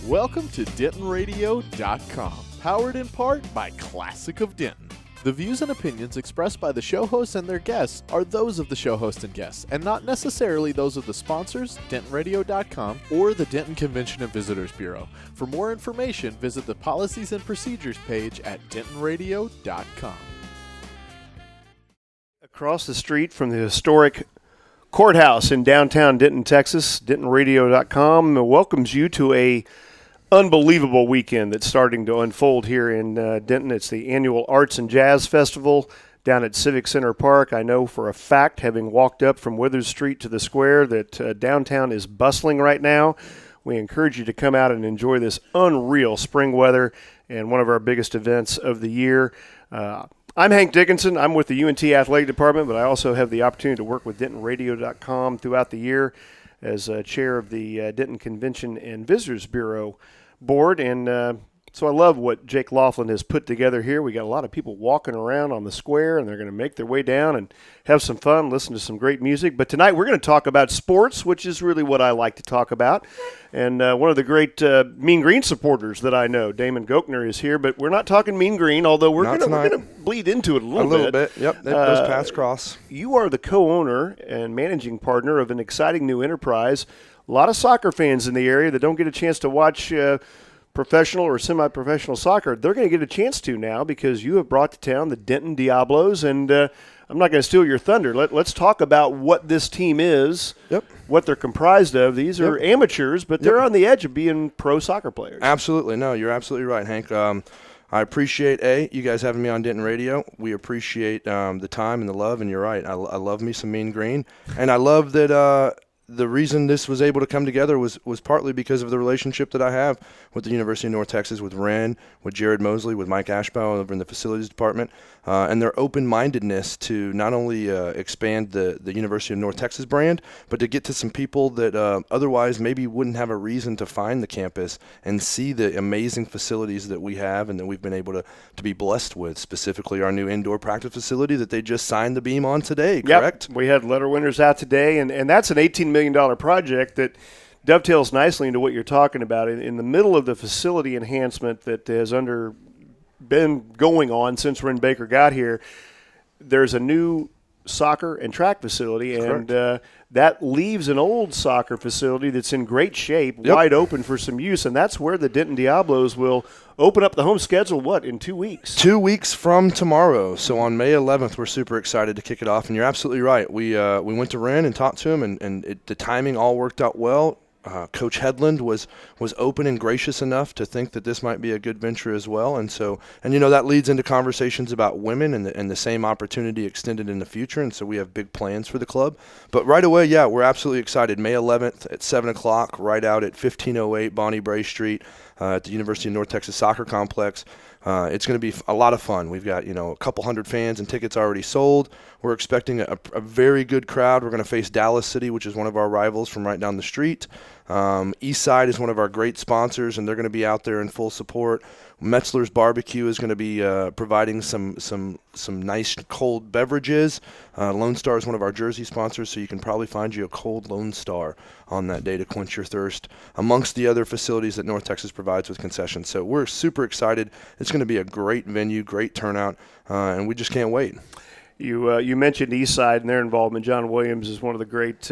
Welcome to DentonRadio.com, powered in part by Classic of Denton. The views and opinions expressed by the show hosts and their guests are those of the show host and guests, and not necessarily those of the sponsors, DentonRadio.com, or the Denton Convention and Visitors Bureau. For more information, visit the Policies and Procedures page at DentonRadio.com. Across the street from the historic courthouse in downtown Denton, Texas, DentonRadio.com welcomes you to a unbelievable weekend that's starting to unfold here in Denton. It's the annual Arts and Jazz Festival down at Civic Center Park. I know for a fact, having walked up from Withers Street to the square, that downtown is bustling right now. We encourage you to come out and enjoy this unreal spring weather and one of our biggest events of the year. I'm Hank Dickenson. I'm with the UNT Athletic Department, but I also have the opportunity to work with DentonRadio.com throughout the year as chair of the Denton Convention and Visitors Bureau board. And so I love what Jake Laughlin has put together here. We got a lot of people walking around on the square, and they're going to make their way down and have some fun, listen to some great music. But tonight we're going to talk about sports, which is really what I like to talk about. And one of the great Mean Green supporters that I know, Damon Gochneaur, is here. But we're not talking Mean Green, although we're going to bleed into it a little bit. Yep, those paths cross. You are the co-owner and managing partner of an exciting new enterprise. A lot of soccer fans in the area that don't get a chance to watch professional or semi-professional soccer, they're going to get a chance to now because you have brought to town the Denton Diablos, and I'm not going to steal your thunder. Let's talk about what this team is, what they're comprised of. These are amateurs, but they're on the edge of being pro soccer players. Absolutely. No, you're absolutely right, Hank. I appreciate, you guys having me on Denton Radio. We appreciate the time and the love, and you're right. I love me some Mean Green, and I love that the reason this was able to come together was partly because of the relationship that I have with the University of North Texas, with Ren, with Jared Mosley, with Mike Ashbaugh over in the facilities department, and their open-mindedness to not only expand the University of North Texas brand, but to get to some people that otherwise maybe wouldn't have a reason to find the campus and see the amazing facilities that we have and that we've been able to be blessed with, specifically our new indoor practice facility that they just signed the beam on today, correct? Yep. We had letter winners out today, and that's an $18 million project that dovetails nicely into what you're talking about. In the middle of the facility enhancement that has been going on since Ren Baker got here, there's a new soccer and track facility, and that leaves an old soccer facility that's in great shape, wide open for some use, and that's where the Denton Diablos will open up the home schedule, in 2 weeks? 2 weeks from tomorrow. So on May 11th, we're super excited to kick it off, and you're absolutely right. We went to Ren and talked to him, and the timing all worked out well. Coach Headland was open and gracious enough to think that this might be a good venture as well, and that leads into conversations about women and the same opportunity extended in the future, and so we have big plans for the club. But right away, we're absolutely excited. May 11th at 7 o'clock, right out at 1508 Bonnie Bray Street at the University of North Texas Soccer Complex. It's going to be a lot of fun. We've got, a couple hundred fans and tickets already sold. We're expecting a very good crowd. We're going to face Dallas City, which is one of our rivals from right down the street. Eastside is one of our great sponsors, and they're going to be out there in full support. Metzler's Barbecue is going to be providing some nice cold beverages. Lone Star is one of our jersey sponsors, so you can probably find you a cold Lone Star on that day to quench your thirst, amongst the other facilities that North Texas provides with concessions. So we're super excited. It's going to be a great venue, great turnout, and we just can't wait. You mentioned Eastside and their involvement. John Williams is one of the great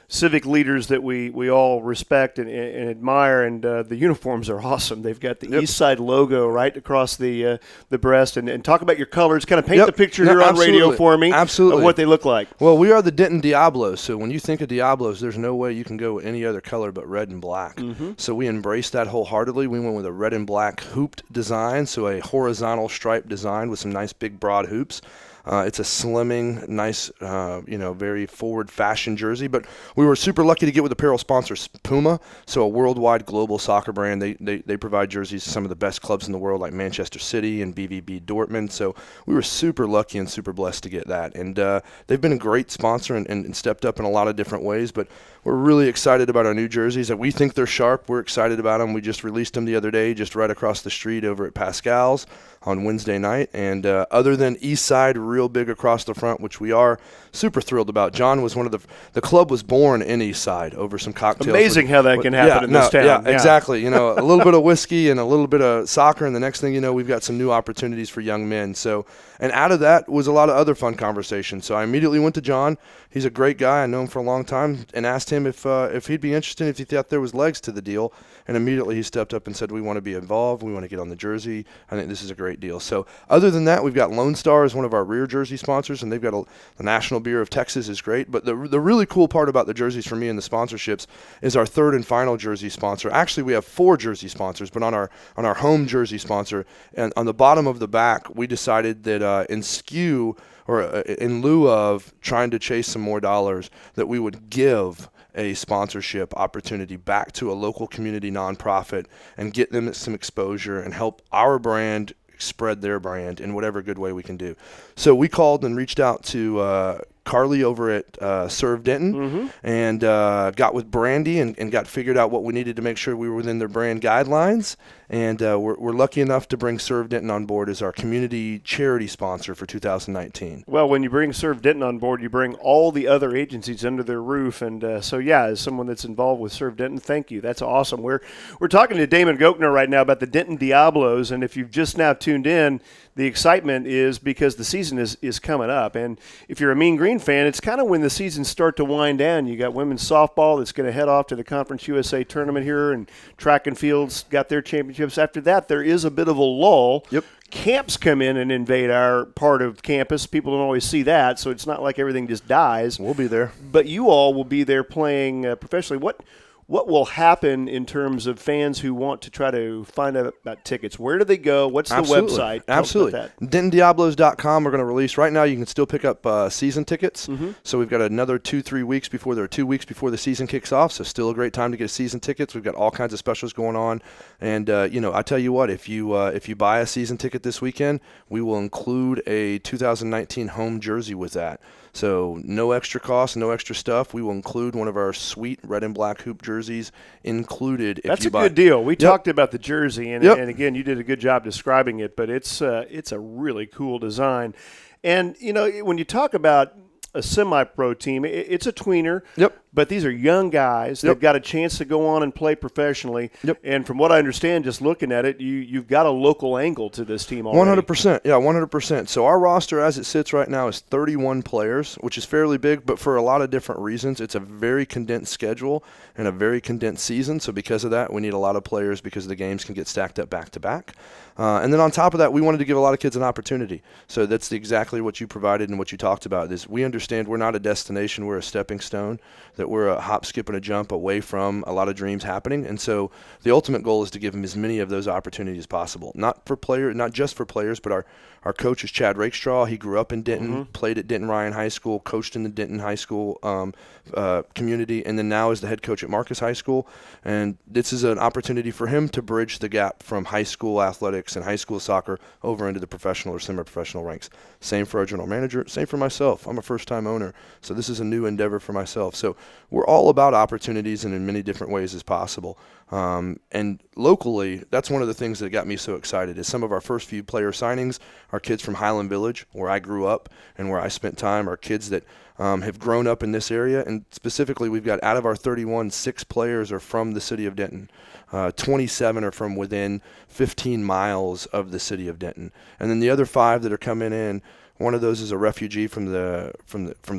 civic leaders that we all respect and admire, and the uniforms are awesome. They've got the Eastside logo right across the breast, and talk about your colors. Kind of paint the picture here on radio for me of what they look like. Well, we are the Denton Diablos, so when you think of Diablos, there's no way you can go with any other color but red and black. So we embraced that wholeheartedly. We went with a red and black hooped design, so a horizontal stripe design with some nice big broad hoops. It's a slimming, nice, very forward fashion jersey. But we were super lucky to get with apparel sponsor Puma, so a worldwide global soccer brand. They provide jerseys to some of the best clubs in the world, like Manchester City and BVB Dortmund. So we were super lucky and super blessed to get that. And they've been a great sponsor and stepped up in a lot of different ways. But we're really excited about our new jerseys. We think they're sharp. We're excited about them. We just released them the other day, just right across the street over at Pascal's on Wednesday night. And other than East Side, real big across the front, which we are super thrilled about. John was one of the club was born in East Side over some cocktails. Amazing how that can happen in this town. Yeah, exactly. A little bit of whiskey and a little bit of soccer, and the next thing you know, we've got some new opportunities for young men. So, and out of that was a lot of other fun conversations. So I immediately went to John. He's a great guy. I know him for a long time, and asked him if he'd be interested, if he thought there was legs to the deal. And immediately he stepped up and said, we want to be involved. We want to get on the jersey. I think this is a great deal. So other than that, we've got Lone Star as one of our rear jersey sponsors, and they've got the National Beer of Texas is great. But the really cool part about the jerseys for me and the sponsorships is our third and final jersey sponsor. Actually, we have 4 jersey sponsors, but on our home jersey sponsor, and on the bottom of the back, we decided that in lieu of trying to chase some more dollars, that we would give a sponsorship opportunity back to a local community nonprofit and get them some exposure and help our brand spread their brand in whatever good way we can do. So we called and reached out to Carly over at Serve Denton and got with Brandy and got figured out what we needed to make sure we were within their brand guidelines. And we're lucky enough to bring Serve Denton on board as our community charity sponsor for 2019. Well, when you bring Serve Denton on board, you bring all the other agencies under their roof. And as someone that's involved with Serve Denton, thank you. That's awesome. We're talking to Damon Gochneaur right now about the Denton Diablos. And if you've just now tuned in, the excitement is because the season is coming up. And if you're a Mean Green fan, it's kind of when the seasons start to wind down. You got women's softball that's going to head off to the Conference USA tournament here, and track and field's got their championships. After that, there is a bit of a lull. Yep. Camps come in and invade our part of campus. People don't always see that, so it's not like everything just dies. We'll be there. But you all will be there playing professionally. What will happen in terms of fans who want to try to find out about tickets? Where do they go? What's the website? Absolutely. DentonDiablos.com. We're going to release right now. You can still pick up season tickets. So we've got another 2-3 weeks before there are 2 weeks before the season kicks off. So still a great time to get season tickets. We've got all kinds of specials going on. And I tell you what, if you buy a season ticket this weekend, we will include a 2019 home jersey with that. So no extra cost, no extra stuff. We will include one of our sweet red and black hoop jerseys included. That's a good deal. We talked about the jersey, and again, you did a good job describing it, but it's a really cool design. And, when you talk about a semi-pro team, it's a tweener. Yep. But these are young guys. They've got a chance to go on and play professionally. Yep. And from what I understand, just looking at it, you've got a local angle to this team already. 100%. Yeah, 100%. So our roster as it sits right now is 31 players, which is fairly big, but for a lot of different reasons. It's a very condensed schedule and a very condensed season. So because of that, we need a lot of players because the games can get stacked up back-to-back. And then on top of that, we wanted to give a lot of kids an opportunity. So that's exactly what you provided and what you talked about. Is we understand we're not a destination, we're a stepping stone, that we're a hop, skip, and a jump away from a lot of dreams happening. And so the ultimate goal is to give them as many of those opportunities as possible. Not just for players, but our coach is Chad Rakestraw. He grew up in Denton, played at Denton Ryan High School, coached in the Denton High School community, and then now is the head coach at Marcus High School. And this is an opportunity for him to bridge the gap from high school athletics and high school soccer over into the professional or semi-professional ranks. Same for our general manager, same for myself. I'm a first-time owner, so this is a new endeavor for myself. So we're all about opportunities and in many different ways as possible. And locally, that's one of the things that got me so excited is some of our first few player signings are kids from Highland Village, where I grew up and where I spent time, are kids that have grown up in this area. And specifically, we've got out of our 31, 6 players are from the city of Denton. 27 are from within 15 miles of the city of Denton. And then the other 5 that are coming in, one of those is a refugee from the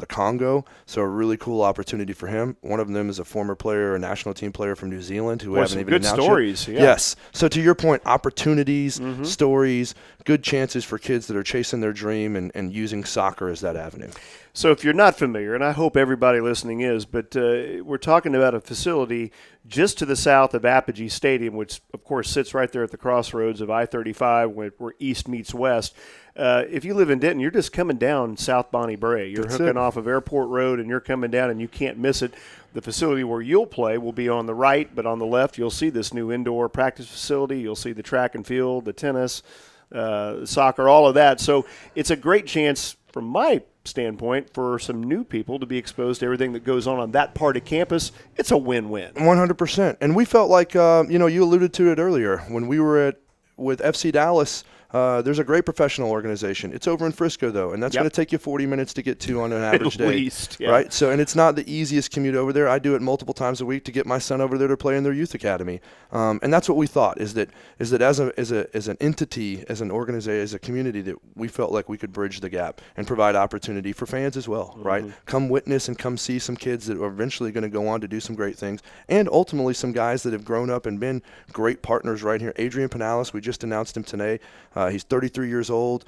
Congo, so a really cool opportunity for him. One of them is a former player, a national team player from New Zealand who haven't even announced yet. Good stories, yeah. Yes. So to your point, opportunities, stories, good chances for kids that are chasing their dream and using soccer as that avenue. So if you're not familiar, and I hope everybody listening is, but we're talking about a facility just to the south of Apogee Stadium, which, of course, sits right there at the crossroads of I-35 where east meets west. If you live in Denton, you're just coming down South Bonnie Bray. You're hooking off of Airport Road, and you're coming down, and you can't miss it. The facility where you'll play will be on the right, but on the left you'll see this new indoor practice facility. You'll see the track and field, the tennis, soccer, all of that. So it's a great chance, from my standpoint, for some new people to be exposed to everything that goes on that part of campus, it's a win-win. 100%. And we felt like, you alluded to it earlier. When we were with FC Dallas, there's a great professional organization. It's over in Frisco, though, and that's going to take you 40 minutes to get to on an average day. At least, yeah. Right? So, and it's not the easiest commute over there. I do it multiple times a week to get my son over there to play in their youth academy. And that's what we thought, is that as an entity, as an organization, as a community, that we felt like we could bridge the gap and provide opportunity for fans as well, right? Come witness and come see some kids that are eventually going to go on to do some great things, and ultimately some guys that have grown up and been great partners right here. Adrian Pinales, we just announced him today. He's 33 years old.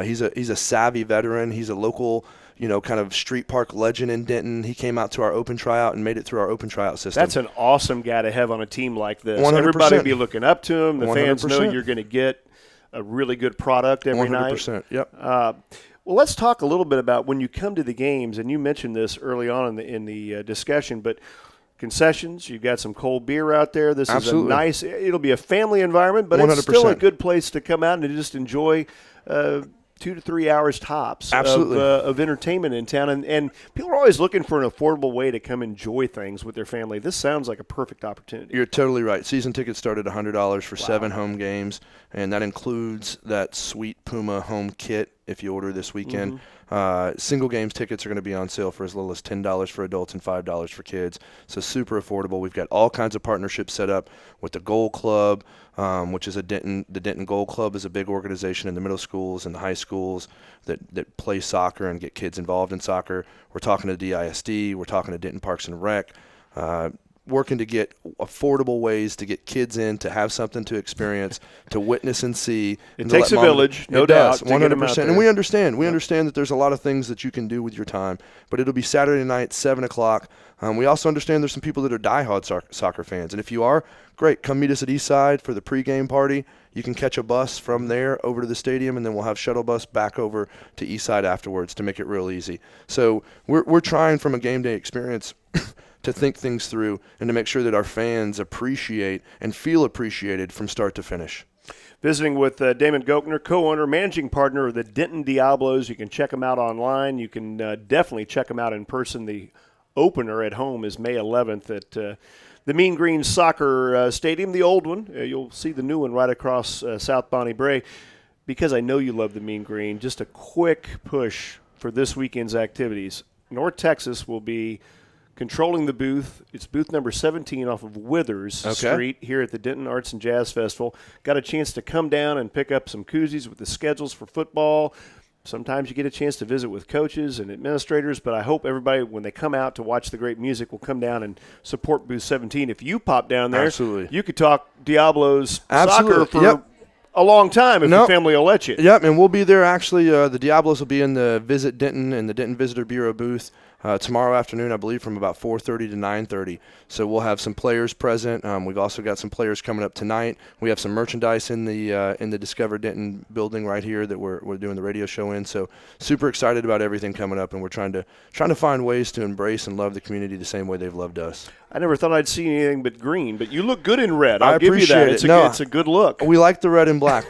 He's a savvy veteran. He's a local, kind of street park legend in Denton. He came out to our open tryout and made it through our open tryout system. That's an awesome guy to have on a team like this. 100%. Everybody will be looking up to him. The 100%. fans know you're going to get a really good product every 100%, night. 100%, yep. Well, let's talk a little bit about when you come to the games, and you mentioned this early on in the discussion, but concessions, you've got some cold beer out there. This Absolutely. is it'll be a family environment, but 100%. it's still a good place to come out and just enjoy 2 to 3 hours tops of entertainment in town. And people are always looking for an affordable way to come enjoy things with their family. This sounds like a perfect opportunity. You're totally right. Season tickets start at $100 for 7 home games, and that includes that sweet Puma home kit if you order this weekend. Single games tickets are going to be on sale for as little as $10 for adults and $5 for kids. So super affordable. We've got all kinds of partnerships set up with the Goal Club, which is the Denton Goal Club is a big organization in the middle schools and the high schools that play soccer and get kids involved in soccer. We're talking to DISD. We're talking to Denton Parks and Rec. Working to get affordable ways to get kids in, to have something to experience, to witness and see. It takes a village, no doubt. 100%. And we understand. We understand that there's a lot of things that you can do with your time, but it'll be Saturday night, 7 o'clock. We also understand there's some people that are diehard soccer fans. And if you are, great, come meet us at Eastside for the pregame party. You can catch a bus from there over to the stadium, and then we'll have shuttle bus back over to Eastside afterwards to make it real easy. So we're trying from a game day experience to think things through and to make sure that our fans appreciate and feel appreciated from start to finish. Visiting with Damon Gochneaur, co-owner, managing partner of the Denton Diablos. You can check them out online. You can definitely check them out in person. The opener at home is May 11th at the Mean Green Soccer Stadium, the old one. You'll see the new one right across South Bonnie Brae. Because I know you love the Mean Green, just a quick push for this weekend's activities. North Texas will be controlling the booth. It's booth number 17 off of Withers Street here at the Denton Arts and Jazz Festival. Got a chance to come down and pick up some koozies with the schedules for football. Sometimes you get a chance to visit with coaches and administrators, but I hope everybody, when they come out to watch the great music, will come down and support booth 17. If you pop down there, you could talk Diablos soccer for a long time if your family will let you. Yep, and we'll be there actually. The Diablos will be in the Visit Denton and the Denton Visitor Bureau booth tomorrow afternoon, I believe, from about 4:30 to 9:30. So we'll have some players present. We've also got some players coming up tonight. We have some merchandise in the Discover Denton building right here that we're doing the radio show in. So super excited about everything coming up, and we're trying to find ways to embrace and love the community the same way they've loved us. I never thought I'd see anything but green, but you look good in red. I I'll give you that. It's a good look. We like the red and black.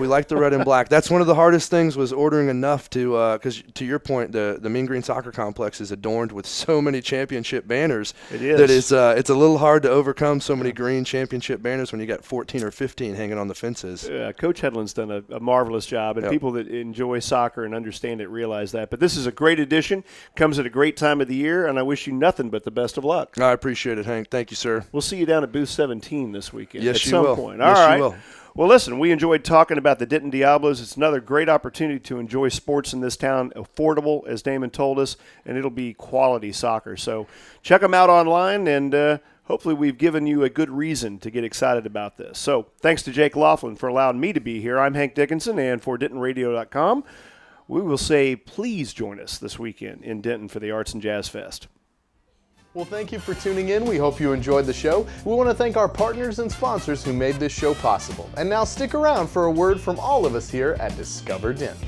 That's one of the hardest things, was ordering enough to, because to your point, the Mean Green Soccer Complex is adorned with so many championship banners. It is. That it's a little hard to overcome so many green championship banners when you got 14 or 15 hanging on the fences. Coach Hedlund's done a marvelous job, and people that enjoy soccer and understand it realize that. But this is a great addition, comes at a great time of the year, and I wish you nothing but the best of luck. I appreciate it, Hank. Thank you, sir. We'll see you down at booth 17 this weekend. Yes, at you some will. point. Yes, All right. you will. Well, listen, we enjoyed talking about the Denton Diablos. It's another great opportunity to enjoy sports in this town, affordable, as Damon told us, and it'll be quality soccer. So check them out online, and hopefully we've given you a good reason to get excited about this. So thanks to Jake Laughlin for allowing me to be here. I'm Hank Dickenson, and for DentonRadio.com, we will say please join us this weekend in Denton for the Arts and Jazz Fest. Well, thank you for tuning in. We hope you enjoyed the show. We want to thank our partners and sponsors who made this show possible. And now stick around for a word from all of us here at Discover Denton.